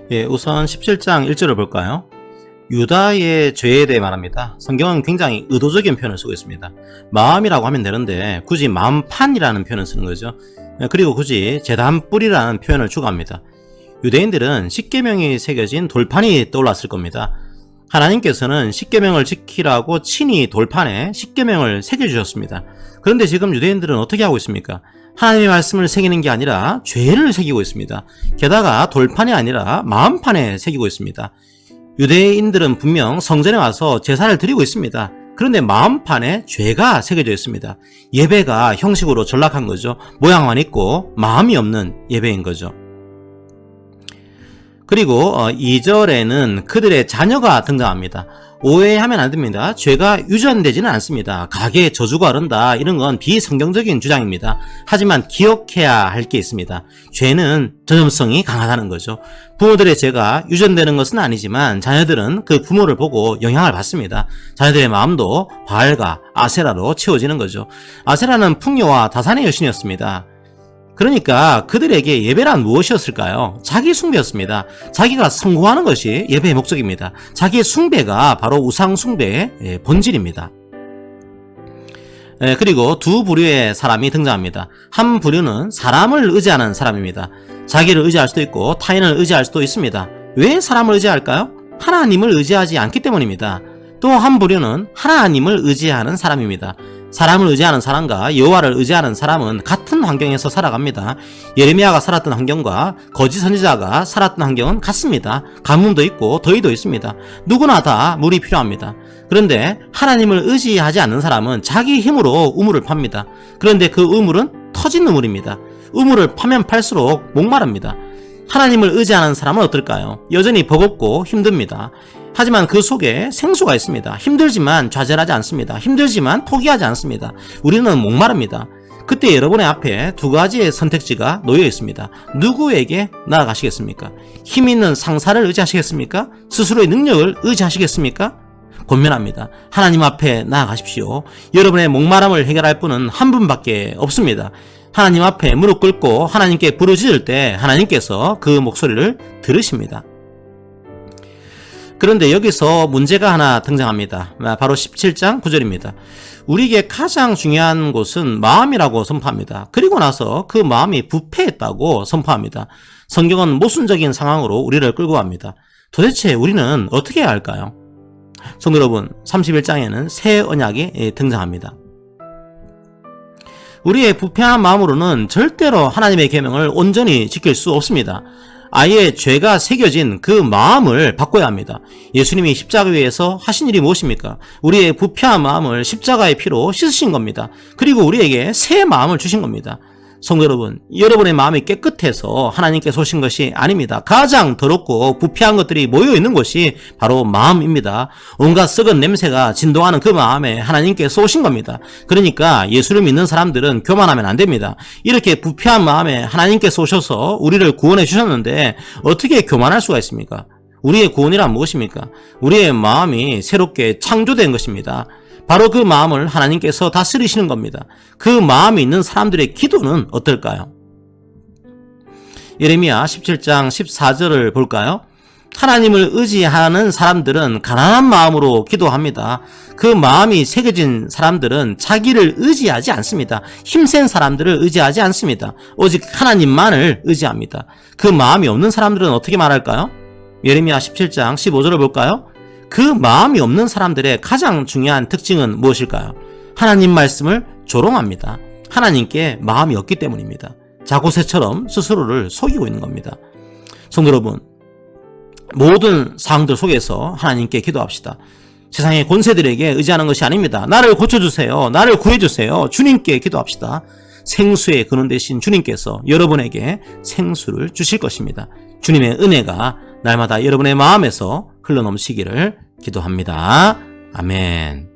예, 우선 17장 1절을 볼까요? 유다의 죄에 대해 말합니다. 성경은 굉장히 의도적인 표현을 쓰고 있습니다. 마음이라고 하면 되는데 굳이 마음판이라는 표현을 쓰는 거죠. 그리고 굳이 제단뿔이라는 표현을 추가합니다. 유대인들은 십계명이 새겨진 돌판이 떠올랐을 겁니다. 하나님께서는 십계명을 지키라고 친히 돌판에 십계명을 새겨주셨습니다. 그런데 지금 유대인들은 어떻게 하고 있습니까? 하나님의 말씀을 새기는 게 아니라 죄를 새기고 있습니다. 게다가 돌판이 아니라 마음판에 새기고 있습니다. 유대인들은 분명 성전에 와서 제사를 드리고 있습니다. 그런데 마음판에 죄가 새겨져 있습니다. 예배가 형식으로 전락한 거죠. 모양만 있고 마음이 없는 예배인 거죠. 그리고 2절에는 그들의 자녀가 등장합니다. 오해하면 안 됩니다. 죄가 유전되지는 않습니다. 가계에 저주가 흐른다, 이런 건 비성경적인 주장입니다. 하지만 기억해야 할 게 있습니다. 죄는 전염성이 강하다는 거죠. 부모들의 죄가 유전되는 것은 아니지만 자녀들은 그 부모를 보고 영향을 받습니다. 자녀들의 마음도 바알과 아세라로 채워지는 거죠. 아세라는 풍요와 다산의 여신이었습니다. 그러니까 그들에게 예배란 무엇이었을까요? 자기 숭배였습니다. 자기가 성공하는 것이 예배의 목적입니다. 자기의 숭배가 바로 우상 숭배의 본질입니다. 그리고 두 부류의 사람이 등장합니다. 한 부류는 사람을 의지하는 사람입니다. 자기를 의지할 수도 있고 타인을 의지할 수도 있습니다. 왜 사람을 의지할까요? 하나님을 의지하지 않기 때문입니다. 또 한 부류는 하나님을 의지하는 사람입니다. 사람을 의지하는 사람과 여호와를 의지하는 사람은 같은 환경에서 살아갑니다. 예레미야가 살았던 환경과 거짓 선지자가 살았던 환경은 같습니다. 가뭄도 있고 더위도 있습니다. 누구나 다 물이 필요합니다. 그런데 하나님을 의지하지 않는 사람은 자기 힘으로 우물을 팝니다. 그런데 그 우물은 터진 우물입니다. 우물을 파면 팔수록 목마릅니다. 하나님을 의지하는 사람은 어떨까요? 여전히 버겁고 힘듭니다. 하지만 그 속에 생수가 있습니다. 힘들지만 좌절하지 않습니다. 힘들지만 포기하지 않습니다. 우리는 목마릅니다. 그때 여러분의 앞에 두 가지의 선택지가 놓여 있습니다. 누구에게 나아가시겠습니까? 힘 있는 상사를 의지하시겠습니까? 스스로의 능력을 의지하시겠습니까? 권면합니다. 하나님 앞에 나아가십시오. 여러분의 목마름을 해결할 분은 한 분밖에 없습니다. 하나님 앞에 무릎 꿇고 하나님께 부르짖을 때 하나님께서 그 목소리를 들으십니다. 그런데 여기서 문제가 하나 등장합니다. 바로 17장 9절입니다. 우리에게 가장 중요한 곳은 마음이라고 선포합니다. 그리고 나서 그 마음이 부패했다고 선포합니다. 성경은 모순적인 상황으로 우리를 끌고 갑니다. 도대체 우리는 어떻게 해야 할까요? 성도 여러분, 31장에는 새 언약이 등장합니다. 우리의 부패한 마음으로는 절대로 하나님의 계명을 온전히 지킬 수 없습니다. 아예 죄가 새겨진 그 마음을 바꿔야 합니다. 예수님이 십자가 위에서 하신 일이 무엇입니까? 우리의 부패한 마음을 십자가의 피로 씻으신 겁니다. 그리고 우리에게 새 마음을 주신 겁니다. 성도 여러분, 여러분의 마음이 깨끗해서 하나님께서 오신 것이 아닙니다. 가장 더럽고 부패한 것들이 모여있는 곳이 바로 마음입니다. 온갖 썩은 냄새가 진동하는 그 마음에 하나님께서 오신 겁니다. 그러니까 예수를 믿는 사람들은 교만하면 안 됩니다. 이렇게 부패한 마음에 하나님께서 오셔서 우리를 구원해 주셨는데 어떻게 교만할 수가 있습니까? 우리의 구원이란 무엇입니까? 우리의 마음이 새롭게 창조된 것입니다. 바로 그 마음을 하나님께서 다스리시는 겁니다. 그 마음이 있는 사람들의 기도는 어떨까요? 예레미야 17장 14절을 볼까요? 하나님을 의지하는 사람들은 가난한 마음으로 기도합니다. 그 마음이 새겨진 사람들은 자기를 의지하지 않습니다. 힘센 사람들을 의지하지 않습니다. 오직 하나님만을 의지합니다. 그 마음이 없는 사람들은 어떻게 말할까요? 예레미야 17장 15절을 볼까요? 그 마음이 없는 사람들의 가장 중요한 특징은 무엇일까요? 하나님 말씀을 조롱합니다. 하나님께 마음이 없기 때문입니다. 자고새처럼 스스로를 속이고 있는 겁니다. 성도 여러분, 모든 상황들 속에서 하나님께 기도합시다. 세상의 권세들에게 의지하는 것이 아닙니다. 나를 고쳐주세요. 나를 구해주세요. 주님께 기도합시다. 생수의 근원 되신 주님께서 여러분에게 생수를 주실 것입니다. 주님의 은혜가 날마다 여러분의 마음에서 흘러넘치기를 기도합니다. 아멘.